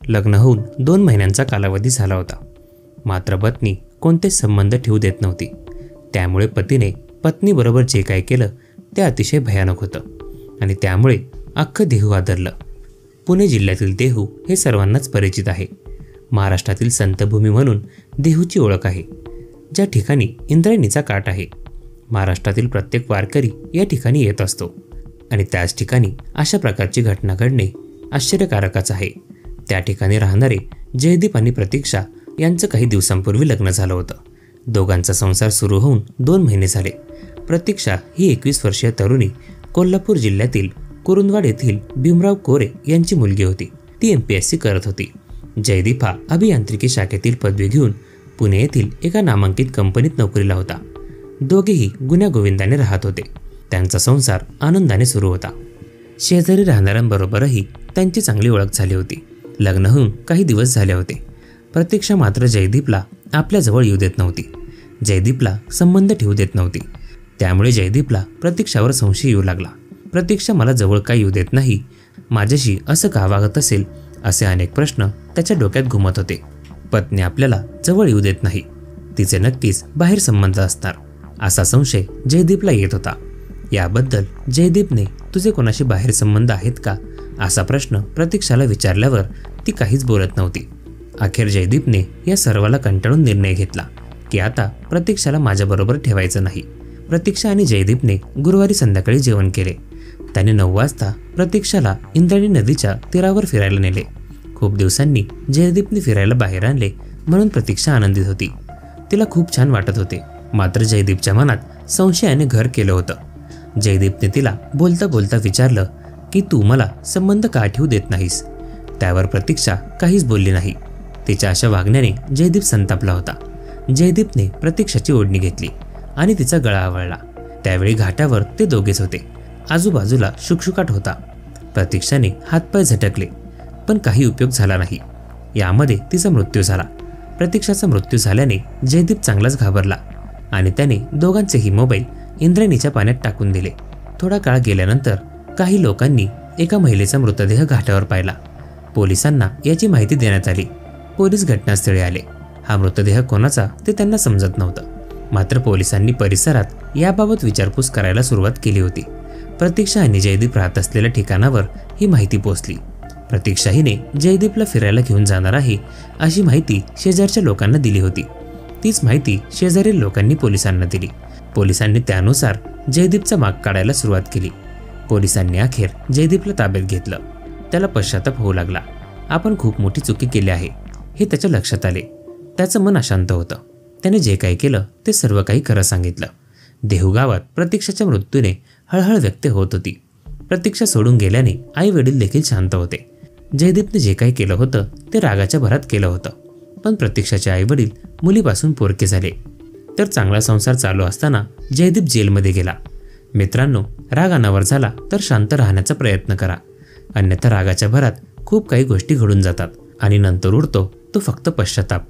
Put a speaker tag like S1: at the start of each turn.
S1: लग्न होऊन 2 महिन्यांचा कालावधी झाला होता, मात्र पत्नी कोणतेच संबंध ठेवू देत नव्हती. त्यामुळे पतीने पत्नीबरोबर जे काय केलं ते अतिशय भयानक होतं आणि त्यामुळे अख्खं देहू आदरलं. पुणे जिल्ह्यातील देहू हे सर्वांनाच परिचित आहे. महाराष्ट्रातील संतभूमी म्हणून देहूची ओळख आहे. ज्या ठिकाणी इंद्रायणीचा काठ आहे, महाराष्ट्रातील प्रत्येक वारकरी या ठिकाणी येत असतो आणि त्याच ठिकाणी अशा प्रकारची घटना घडणे आश्चर्यकारकच आहे. त्या ठिकाणी राहणारे जयदीप आणि प्रतीक्षा यांचं काही दिवसांपूर्वी लग्न झालं होतं. दोघांचा संसार सुरू होऊन 2 महिने झाले. प्रतीक्षा ही 21 वर्षीय तरुणी कोल्हापूर जिल्ह्यातील कुरुंदवाड येथील भीमराव कोरे यांची मुलगी होती. ती MPSC करत होती. जयदीप हा अभियांत्रिकी शाखेतील पदवी घेऊन पुणे येथील एका नामांकित कंपनीत नोकरीला होता. दोघेही गुण्यागोविंदाने राहत होते. त्यांचा संसार आनंदाने सुरू होता. शेजारी राहणाऱ्यांबरोबरही त्यांची चांगली ओळख झाली होती. लग्न होऊन काही दिवस झाले होते. प्रतीक्षा मात्र जयदीपला आपल्याजवळ येऊ देत नव्हती. जयदीपला संबंध ठेवू देत नव्हती. त्यामुळे जयदीपला प्रतीक्षावर संशय येऊ लागला. प्रतीक्षा मला जवळ काय येऊ देत नाही, माझ्याशी असं का वागत असेल, असे अनेक प्रश्न त्याच्या डोक्यात घुमत होते. पत्नी आपल्याला जवळ येऊ देत नाही, तिचे नक्कीच बाहेर संबंध असणार, असा संशय जयदीपला येत होता. याबद्दल जयदीपने तुझे कोणाशी बाहेर संबंध आहेत का, असा प्रश्न प्रतीक्षाला विचारल्यावर ती काहीच बोलत नव्हती. अखेर जयदीपने या सर्वाला कंटाळून निर्णय घेतला की आता प्रतीक्षाला माझ्याबरोबर ठेवायचं नाही. प्रतीक्षा आणि जयदीपने गुरुवारी संध्याकाळी जेवण केले. त्याने 9 वाजता प्रतीक्षाला इंद्रायणी नदीच्या तीरावर फिरायला नेले. खूप दिवसांनी जयदीपने फिरायला बाहेर आणले म्हणून प्रतीक्षा आनंदित होती. तिला खूप छान वाटत होते. मात्र जयदीपच्या मनात संशयाने घर केलं होतं. जयदीपने तिला बोलता बोलता विचारलं की तू मला संबंध का ठेवू देत नाहीस. त्यावर प्रतीक्षा काहीच बोलली नाही. तिच्या अशा वागण्याने जयदीप संतापला होता. जयदीपने प्रतीक्षाची ओढणी घेतली आणि तिचा गळा आवळला. त्यावेळी घाटावर ते दोघेच होते. आजूबाजूला शुकशुकाट होता. प्रतीक्षाने हातपाय झटकले पण काही उपयोग झाला नाही. यामध्ये तिचा मृत्यू झाला. प्रतीक्षाचा मृत्यू झाल्याने जयदीप चांगलाच घाबरला आणि त्याने दोघांचेही मोबाईल इंद्रायणीच्या पाण्यात टाकून दिले. थोडा काळ गेल्यानंतर काही लोकांनी एका महिलेचा मृतदेह घाटावर पाहिला. पोलिसांना याची माहिती देण्यात आली. पोलीस घटनास्थळी आले. हा मृतदेह कोणाचा ते त्यांना समजत नव्हतं. मात्र पोलिसांनी परिसरात याबाबत विचारपूस करायला सुरुवात केली होती. प्रतीक्षा आणि जयदीप राहत असलेल्या ठिकाणावर ही माहिती पोहोचली. प्रतीक्षा हिने जयदीपला फिरायला घेऊन जाणार आहे अशी माहिती शेजारच्या लोकांना दिली होती. तीच माहिती शेजारील लोकांनी पोलिसांना दिली. पोलिसांनी त्यानुसार जयदीपचा माग काढायला सुरुवात केली. पोलिसांनी अखेर जयदीपला ताब्यात घेतलं. त्याला पश्चाताप होऊ लागला. आपण खूप मोठी चुकी केली आहे हे त्याच्या लक्षात आले. त्याचं मन अशांत होतं. त्याने जे काही केलं ते सर्व काही खरं सांगितलं. देहू गावात प्रतीक्षाच्या मृत्यूने हळहळ व्यक्त होत होती. प्रतीक्षा सोडून गेल्याने आई वडील देखील शांत होते. जयदीपने जे काही केलं होतं ते रागाच्या भरात केलं होतं. पण प्रतीक्षाचे आई वडील मुलीपासून पोरके झाले. तर चांगला संसार चालू असताना जयदीप जेलमध्ये गेला. मित्रांनो, राग अनावर झाला तर शांत राहण्याचा प्रयत्न करा, अन्यथा रागाच्या भरात खूप काही गोष्टी घडून जातात आणि नंतर उरतो तो फक्त पश्चाताप.